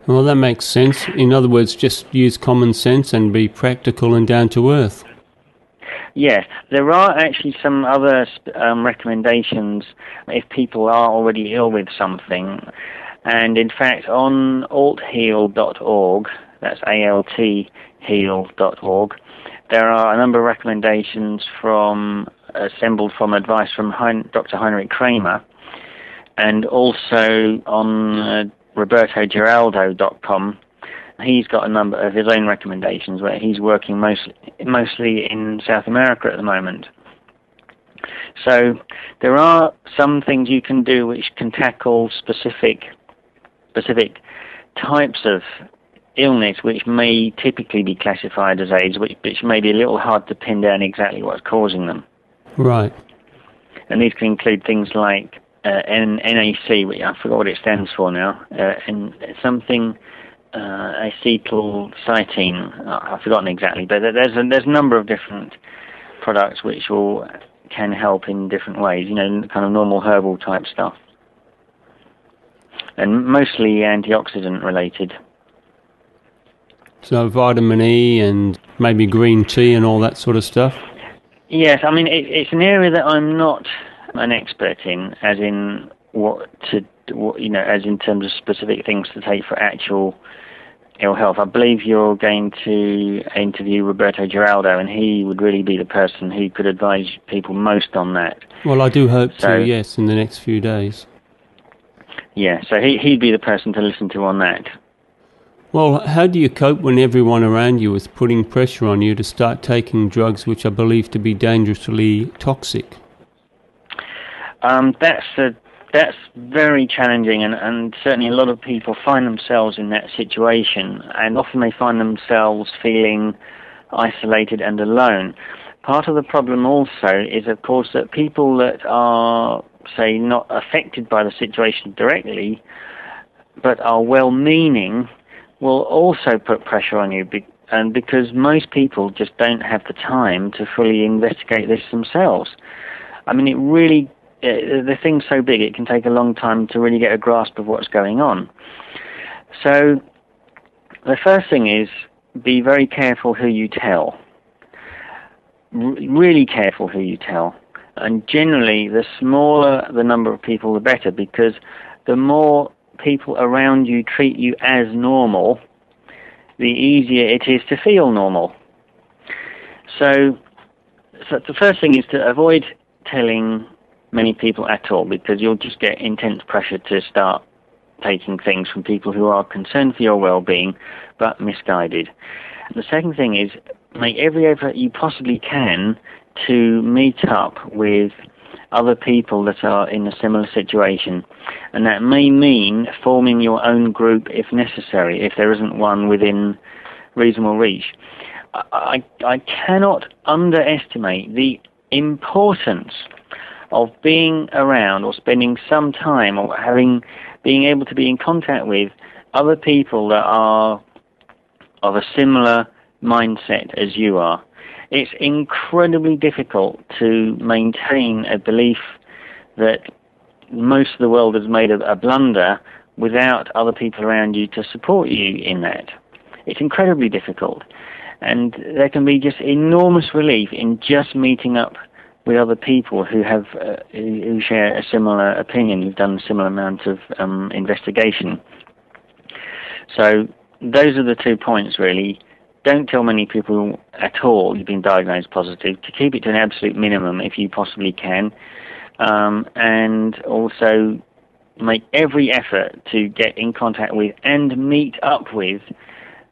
Well, that makes sense. In other words, just use common sense and be practical and down to earth. Yes, there are actually some other recommendations if people are already ill with something. And in fact, on altheal.org, that's A-L-T heal.org, there are a number of recommendations assembled from advice from Dr. Heinrich Kramer, and also on robertogeraldo.com. He's got a number of his own recommendations where he's working mostly in South America at the moment. So there are some things you can do which can tackle specific types of illness which may typically be classified as AIDS, which may be a little hard to pin down exactly what's causing them. Right. And these can include things like NAC, which I forgot what it stands for now, and something acetylcytine. I've forgotten exactly, but there's a number of different products which can help in different ways. Kind of normal herbal type stuff, and mostly antioxidant related. So vitamin E and maybe green tea and all that sort of stuff. Yes, I mean it's an area that I'm not an expert in, as in as in terms of specific things to take for actual ill health. I believe you're going to interview Roberto Geraldo, and he would really be the person who could advise people most on that. Well, I do hope to, yes, in the next few days. Yeah, so he'd be the person to listen to on that. Well, how do you cope when everyone around you is putting pressure on you to start taking drugs which are believed to be dangerously toxic? That's very challenging, and certainly a lot of people find themselves in that situation, and often they find themselves feeling isolated and alone. Part of the problem also is, of course, that people that are, say, not affected by the situation directly, but are well-meaning, will also put pressure on you, and because most people just don't have the time to fully investigate this themselves. I mean, the thing's so big, it can take a long time to really get a grasp of what's going on. So the first thing is, be very careful who you tell. Really careful who you tell. And generally, the smaller the number of people, the better, because the more people around you treat you as normal, the easier it is to feel normal. So the first thing is to avoid telling many people at all, because you'll just get intense pressure to start taking things from people who are concerned for your well-being but misguided. The second thing is, make every effort you possibly can to meet up with other people that are in a similar situation, and that may mean forming your own group if necessary, if there isn't one within reasonable reach. I cannot underestimate the importance of being around or spending some time or being able to be in contact with other people that are of a similar mindset as you are. It's incredibly difficult to maintain a belief that most of the world has made a blunder without other people around you to support you in that. It's incredibly difficult, and there can be just enormous relief in just meeting up with other people who share a similar opinion, who've done a similar amount of investigation. So those are the 2 points, really. Don't tell many people at all you've been diagnosed positive, to keep it to an absolute minimum if you possibly can, and also make every effort to get in contact with and meet up with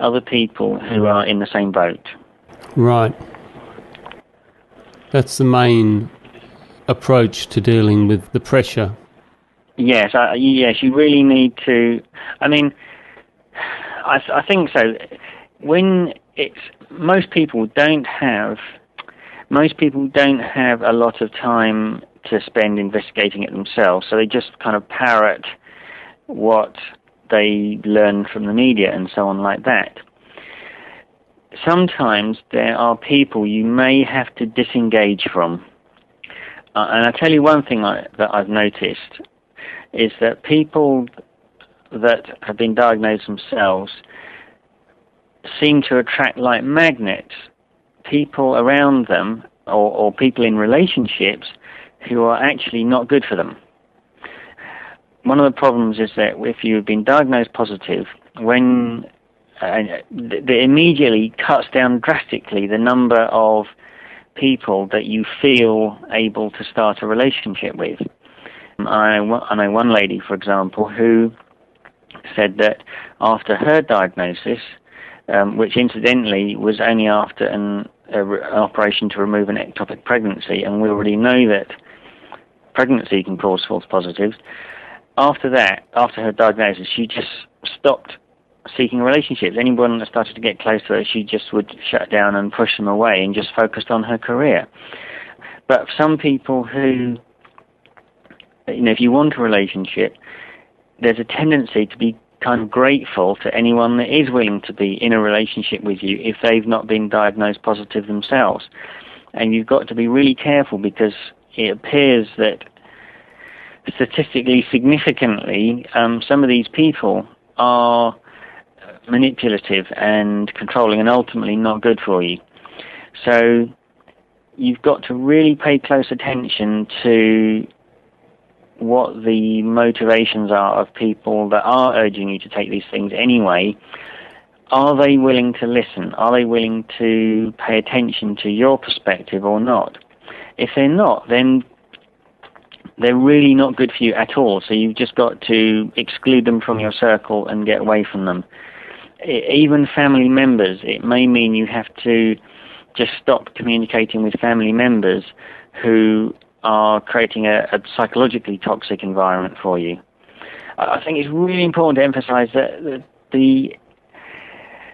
other people who are in the same boat. Right. That's the main approach to dealing with the pressure. Yes, you really need to. I mean, I think so. When most people don't have a lot of time to spend investigating it themselves, so they just kind of parrot what they learn from the media and so on like that. Sometimes there are people you may have to disengage from. And I'll tell you one thing that I've noticed is that people that have been diagnosed themselves seem to attract like magnets people around them or people in relationships who are actually not good for them. One of the problems is that if you've been diagnosed positive, when that immediately cuts down drastically the number of people that you feel able to start a relationship with. I know one lady, for example, who said that after her diagnosis, which incidentally was only after an operation to remove an ectopic pregnancy, and we already know that pregnancy can cause false positives. After that, after her diagnosis, she just stopped seeking relationships. Anyone that started to get close to her, she just would shut down and push them away and just focused on her career. But some people who, if you want a relationship, there's a tendency to be kind of grateful to anyone that is willing to be in a relationship with you if they've not been diagnosed positive themselves. And you've got to be really careful, because it appears that statistically significantly, some of these people are manipulative and controlling and ultimately not good for you. So you've got to really pay close attention to what the motivations are of people that are urging you to take these things anyway. Are they willing to listen? Are they willing to pay attention to your perspective or not? If they're not, then they're really not good for you at all. So you've just got to exclude them from your circle and get away from them. Even family members, it may mean you have to just stop communicating with family members who are creating a psychologically toxic environment for you. I think it's really important to emphasize that the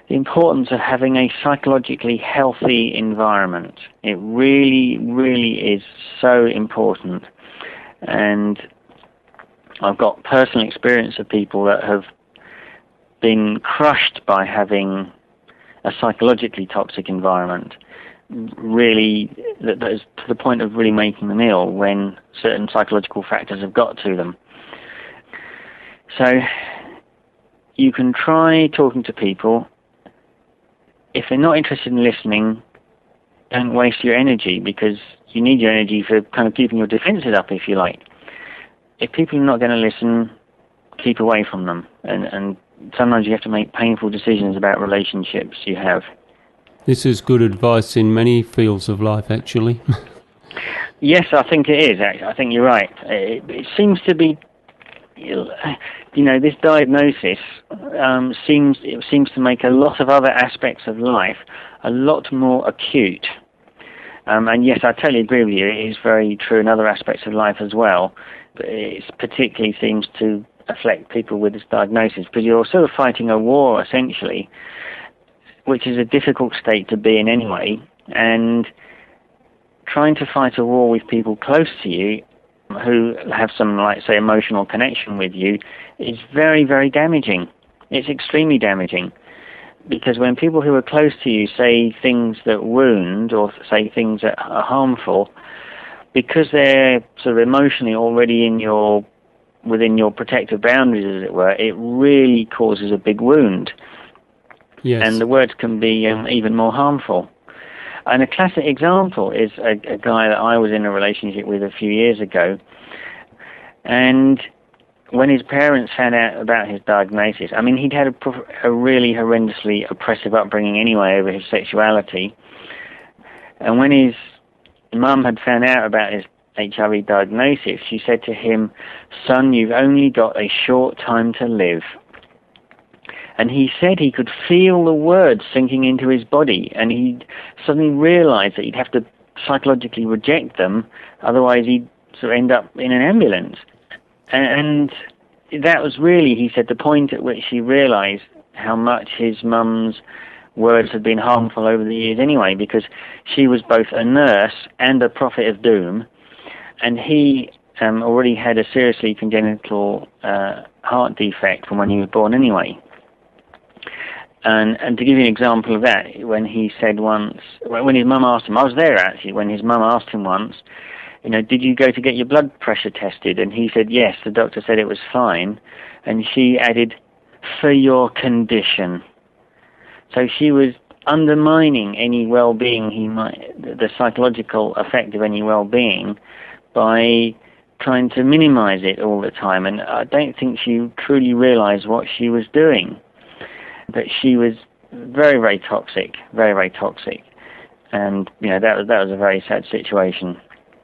importance of having a psychologically healthy environment. It really, really is so important. And I've got personal experience of people that have been crushed by having a psychologically toxic environment, really, that is to the point of really making them ill when certain psychological factors have got to them. So you can try talking to people. If they're not interested in listening, don't waste your energy, because you need your energy for kind of keeping your defenses up, if you like. If people are not going to listen, keep away from them. And sometimes you have to make painful decisions about relationships you have. This is good advice in many fields of life, actually. Yes, I think it is. I think you're right. It seems to be, this diagnosis seems to make a lot of other aspects of life a lot more acute. And yes, I totally agree with you. It is very true in other aspects of life as well. But it particularly seems to affect people with this diagnosis, because you're sort of fighting a war, essentially, which is a difficult state to be in anyway. And trying to fight a war with people close to you who have some, like, say, emotional connection with you is very, very damaging. It's extremely damaging. Because when people who are close to you say things that wound or say things that are harmful, because they're sort of emotionally already within your protective boundaries, as it were, it really causes a big wound. Yes. And the words can be even more harmful. And a classic example is a guy that I was in a relationship with a few years ago. And when his parents found out about his diagnosis, I mean, he'd had a really horrendously oppressive upbringing anyway over his sexuality. And when his mum had found out about his HIV diagnosis, she said to him, "Son, you've only got a short time to live." And he said he could feel the words sinking into his body, and he suddenly realized that he'd have to psychologically reject them, otherwise he'd sort of end up in an ambulance. And that was really, he said, the point at which he realized how much his mum's words had been harmful over the years anyway, because she was both a nurse and a prophet of doom, and he already had a seriously congenital heart defect from when he was born anyway. And to give you an example of that, when he said once, when his mum asked him, I was there actually, when his mum asked him once, did you go to get your blood pressure tested? And he said, yes, the doctor said it was fine. And she added, for your condition. So she was undermining any well-being the psychological effect of any well-being by trying to minimize it all the time. And I don't think she truly realized what she was doing. But she was very, very toxic, very, very toxic. And, that was a very sad situation.